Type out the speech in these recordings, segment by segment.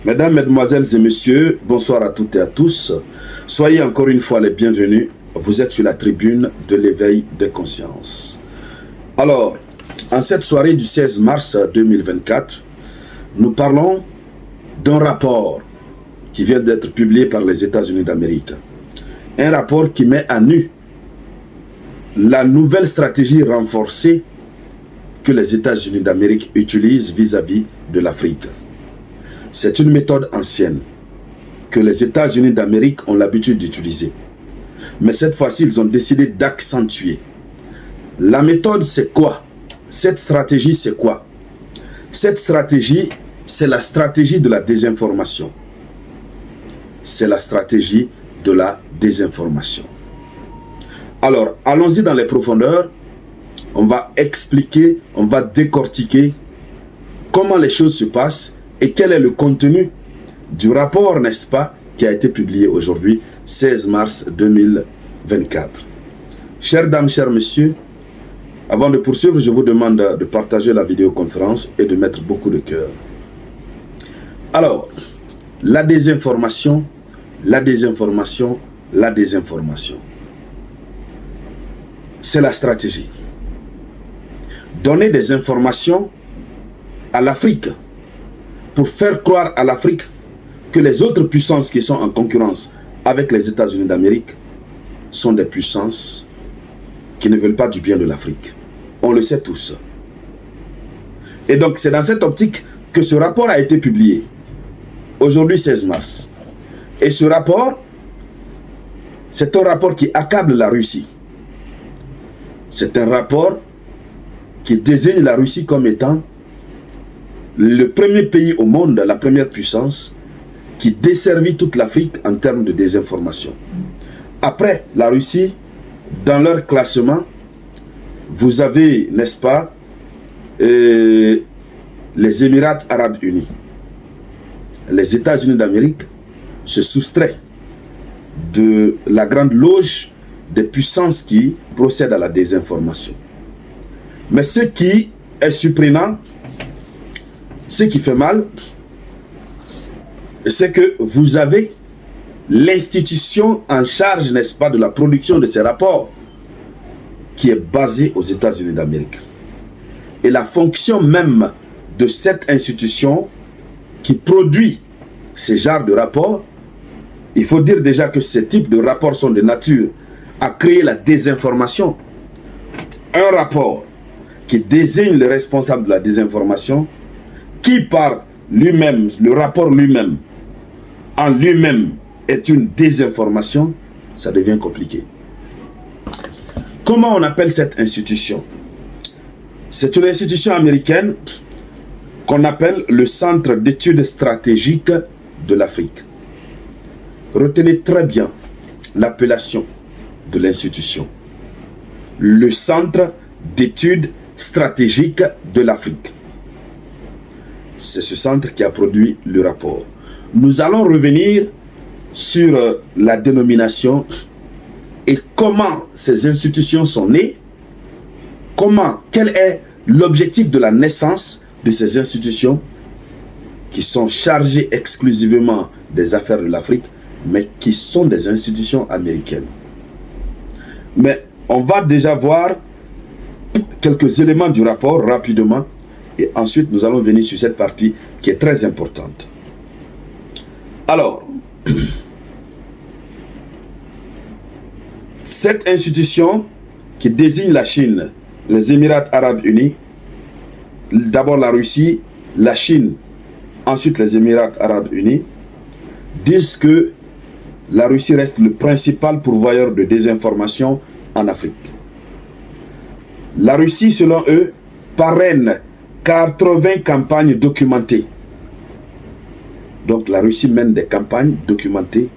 Mesdames, Mesdemoiselles et Messieurs, bonsoir à toutes et à tous. Soyez encore une fois les bienvenus. Vous êtes sur la tribune de l'éveil des consciences. Alors, en cette soirée du 16 mars 2024, nous parlons d'un rapport qui vient d'être publié par les États-Unis d'Amérique. Un rapport qui met à nu la nouvelle stratégie renforcée que les États-Unis d'Amérique utilisent vis-à-vis de l'Afrique. C'est une méthode ancienne que les États-Unis d'Amérique ont l'habitude d'utiliser. Mais cette fois-ci, ils ont décidé d'accentuer. La méthode, c'est quoi? Cette stratégie, c'est quoi? Cette stratégie, c'est la stratégie de la désinformation. C'est la stratégie de la désinformation. Alors, allons-y dans les profondeurs. On va expliquer, on va décortiquer comment les choses se passent et quel est le contenu du rapport, n'est-ce pas, qui a été publié aujourd'hui, 16 mars 2024. Chères dames, chers messieurs, avant de poursuivre, je vous demande de partager la vidéoconférence et de mettre beaucoup de cœur. Alors, la désinformation, la désinformation, la désinformation. C'est la stratégie. Donner des informations à l'Afrique pour faire croire à l'Afrique que les autres puissances qui sont en concurrence avec les États-Unis d'Amérique sont des puissances qui ne veulent pas du bien de l'Afrique. On le sait tous. Et donc c'est dans cette optique que ce rapport a été publié aujourd'hui 16 mars. Et ce rapport, c'est un rapport qui accable la Russie. C'est un rapport qui désigne la Russie comme étant le premier pays au monde, la première puissance, qui desservit toute l'Afrique en termes de désinformation. Après la Russie, dans leur classement, vous avez, n'est-ce pas, les Émirats Arabes Unis. Les États-Unis d'Amérique se soustraient de la grande loge des puissances qui procèdent à la désinformation. Mais ce qui est surprenant, ce qui fait mal, c'est que vous avez l'institution en charge, n'est-ce pas, de la production de ces rapports, qui est basée aux États-Unis d'Amérique. Et la fonction même de cette institution qui produit ces genres de rapports, il faut dire déjà que ces types de rapports sont de nature à créer la désinformation. Un rapport qui désigne le responsable de la désinformation, qui par lui-même, le rapport lui-même, en lui-même est une désinformation, ça devient compliqué. Comment on appelle cette institution? C'est une institution américaine qu'on appelle le Centre d'études stratégiques de l'Afrique. Retenez très bien l'appellation de l'institution. Le Centre d'études stratégiques de l'Afrique. C'est ce centre qui a produit le rapport. Nous allons revenir sur la dénomination et comment ces institutions sont nées, quel est l'objectif de la naissance de ces institutions qui sont chargées exclusivement des affaires de l'Afrique, mais qui sont des institutions américaines. Mais on va déjà voir quelques éléments du rapport rapidement et ensuite nous allons venir sur cette partie qui est très importante. Alors, cette institution qui désigne la Chine, les Émirats Arabes Unis, d'abord la Russie, la Chine, ensuite les Émirats Arabes Unis, disent que la Russie reste le principal pourvoyeur de désinformation en Afrique. La Russie, selon eux, parraine 80 campagnes documentées. Donc la Russie mène des campagnes documentées.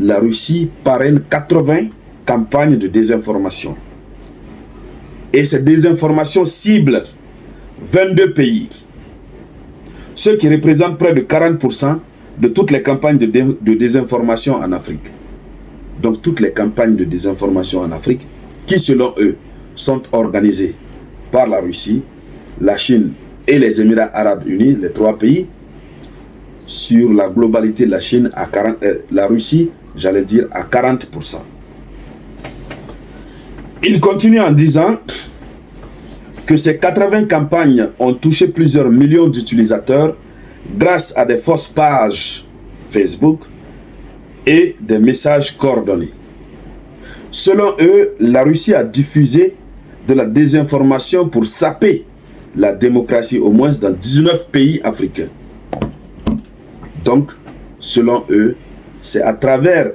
La Russie parraine 80 campagnes de désinformation. Et ces désinformations ciblent 22 pays. Ce qui représente près de 40% de toutes les campagnes de désinformation en Afrique. Donc toutes les campagnes de désinformation en Afrique qui, selon eux, sont organisées par la Russie, la Chine et les Émirats Arabes Unis, les trois pays, sur la globalité de la Chine à 40, la Russie, j'allais dire à 40%. Il continue en disant que ces 80 campagnes ont touché plusieurs millions d'utilisateurs grâce à des fausses pages Facebook et des messages coordonnés. Selon eux, la Russie a diffusé de la désinformation pour saper la démocratie au moins dans 19 pays africains. Donc, selon eux, c'est à travers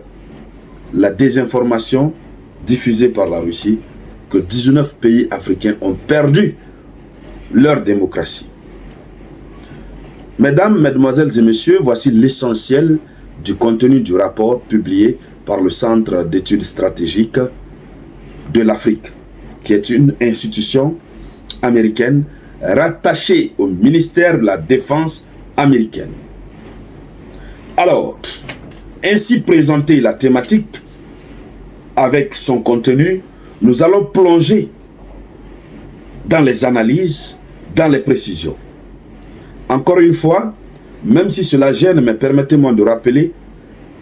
la désinformation diffusée par la Russie que 19 pays africains ont perdu leur démocratie. Mesdames, Mesdemoiselles et Messieurs, voici l'essentiel du contenu du rapport publié par le Centre d'études stratégiques de l'Afrique, qui est une institution américaine rattachée au ministère de la Défense américaine. Alors, ainsi présenter la thématique avec son contenu, nous allons plonger dans les analyses, dans les précisions. Encore une fois, même si cela gêne, mais permettez-moi de rappeler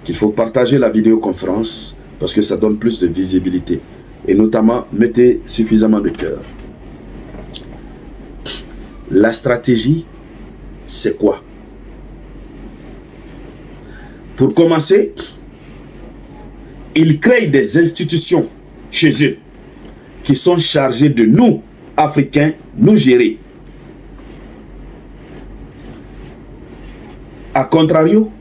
qu'il faut partager la vidéoconférence parce que ça donne plus de visibilité. Et notamment, mettez suffisamment de cœur. La stratégie, c'est quoi? Pour commencer, ils créent des institutions chez eux qui sont chargées de nous, Africains, nous gérer. A contrario,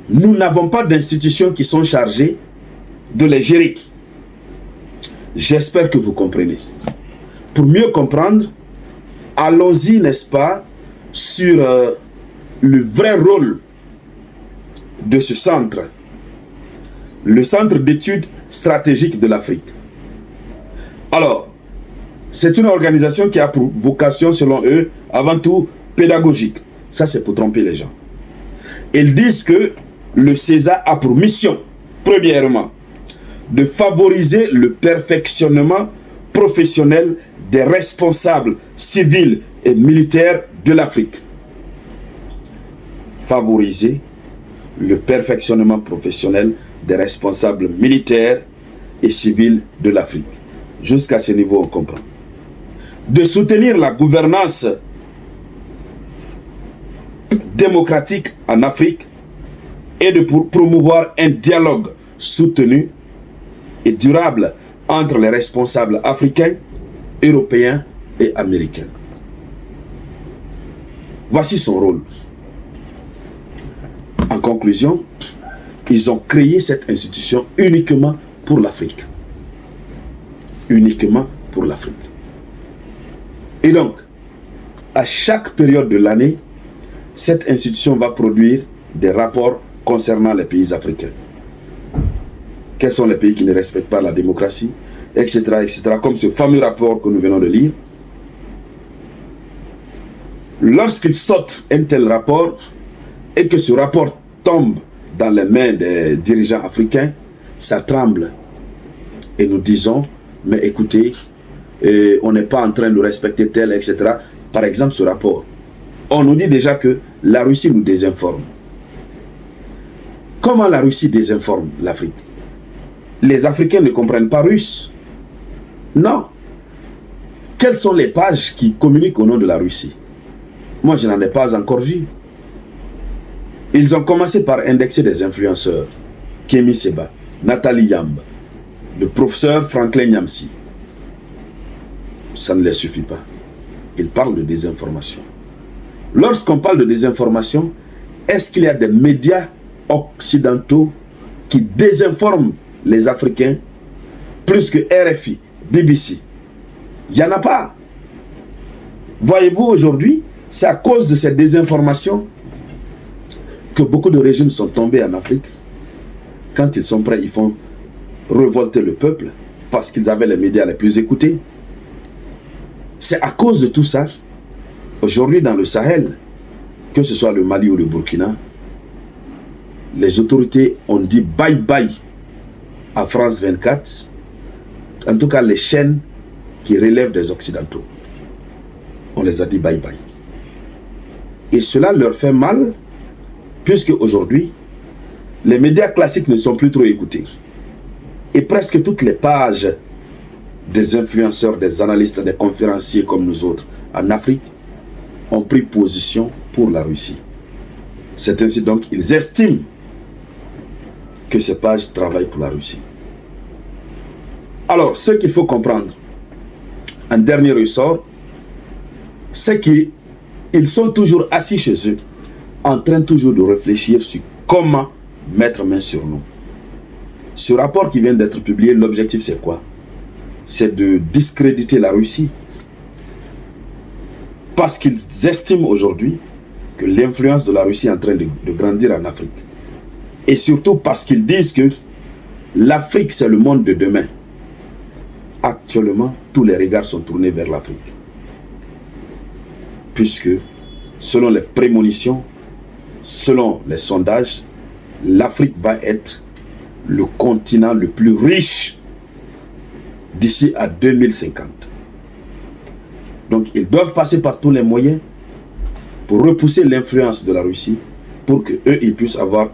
nous n'avons pas d'institutions qui sont chargées de les gérer. J'espère que vous comprenez. Pour mieux comprendre, allons-y, n'est-ce pas, sur le vrai rôle de ce centre, le Centre d'études stratégiques de l'Afrique. Alors, c'est une organisation qui a pour vocation, selon eux, avant tout pédagogique. Ça, c'est pour tromper les gens. Ils disent que le CESA a pour mission, premièrement, de favoriser le perfectionnement professionnel des responsables civils et militaires de l'Afrique. Favoriser le perfectionnement professionnel des responsables militaires et civils de l'Afrique. Jusqu'à ce niveau, on comprend. De soutenir la gouvernance démocratique en Afrique et de promouvoir un dialogue soutenu et durable entre les responsables africains, européens et américains. Voici son rôle. En conclusion, ils ont créé cette institution uniquement pour l'Afrique. Uniquement pour l'Afrique. Et donc, à chaque période de l'année, cette institution va produire des rapports concernant les pays africains. Quels sont les pays qui ne respectent pas la démocratie, etc., etc., comme ce fameux rapport que nous venons de lire. Lorsqu'ils sortent un tel rapport et que ce rapport tombe dans les mains des dirigeants africains, ça tremble. Et nous disons, mais écoutez, on n'est pas en train de respecter tel, etc. Par exemple, ce rapport. On nous dit déjà que la Russie nous désinforme. Comment la Russie désinforme l'Afrique? Les Africains ne comprennent pas russe. Non. Quelles sont les pages qui communiquent au nom de la Russie? Moi, je n'en ai pas encore vu. Ils ont commencé par indexer des influenceurs. Kémy Séba, Nathalie Yamb, le professeur Franklin Nyamsi. Ça ne les suffit pas. Ils parlent de désinformation. Lorsqu'on parle de désinformation, est-ce qu'il y a des médias occidentaux qui désinforment les Africains plus que RFI, BBC? Il n'y en a pas. Voyez-vous, aujourd'hui, c'est à cause de cette désinformation que beaucoup de régimes sont tombés en Afrique. Quand ils sont prêts, ils font révolter le peuple parce qu'ils avaient les médias les plus écoutés. C'est à cause de tout ça, aujourd'hui dans le Sahel, que ce soit le Mali ou le Burkina, les autorités ont dit bye-bye à France 24, en tout cas les chaînes qui relèvent des Occidentaux. On les a dit bye-bye. Et cela leur fait mal Puisque aujourd'hui, les médias classiques ne sont plus trop écoutés. Et presque toutes les pages des influenceurs, des analystes, des conférenciers comme nous autres en Afrique ont pris position pour la Russie. C'est ainsi donc ils estiment que ces pages travaillent pour la Russie. Alors, ce qu'il faut comprendre, en dernier ressort, c'est qu'ils sont toujours assis chez eux, en train toujours de réfléchir sur comment mettre main sur nous. Ce rapport qui vient d'être publié, l'objectif c'est quoi? C'est de discréditer la Russie. Parce qu'ils estiment aujourd'hui que l'influence de la Russie est en train de grandir en Afrique. Et surtout parce qu'ils disent que l'Afrique c'est le monde de demain. Actuellement, tous les regards sont tournés vers l'Afrique. Puisque, selon les prémonitions, selon les sondages, l'Afrique va être le continent le plus riche d'ici à 2050. Donc, ils doivent passer par tous les moyens pour repousser l'influence de la Russie, pour qu'eux, ils puissent avoir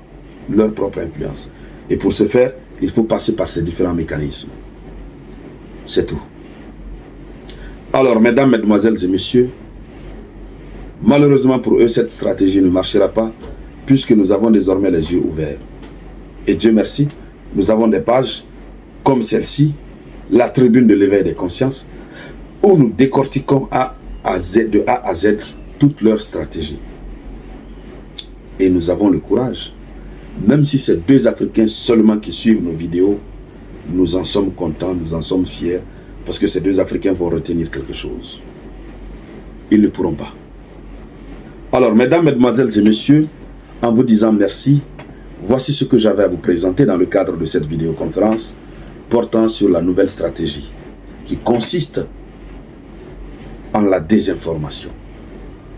leur propre influence. Et pour ce faire, il faut passer par ces différents mécanismes. C'est tout. Alors, mesdames, mesdemoiselles et messieurs, malheureusement pour eux, cette stratégie ne marchera pas, puisque nous avons désormais les yeux ouverts. Et Dieu merci, nous avons des pages comme celle-ci, la tribune de l'éveil des consciences, où nous décortiquons de A à Z toutes leurs stratégies. Et nous avons le courage, même si c'est 2 Africains seulement qui suivent nos vidéos, nous en sommes contents, nous en sommes fiers, parce que ces 2 Africains vont retenir quelque chose. Ils ne pourront pas. Alors, mesdames, mesdemoiselles et messieurs, en vous disant merci, voici ce que j'avais à vous présenter dans le cadre de cette vidéoconférence portant sur la nouvelle stratégie qui consiste en la désinformation.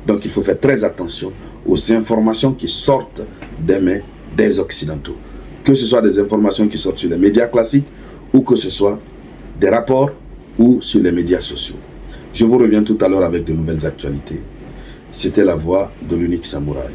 Donc, il faut faire très attention aux informations qui sortent des mains des Occidentaux. Que ce soit des informations qui sortent sur les médias classiques ou que ce soit des rapports ou sur les médias sociaux. Je vous reviens tout à l'heure avec de nouvelles actualités. C'était la voix de l'unique samouraï.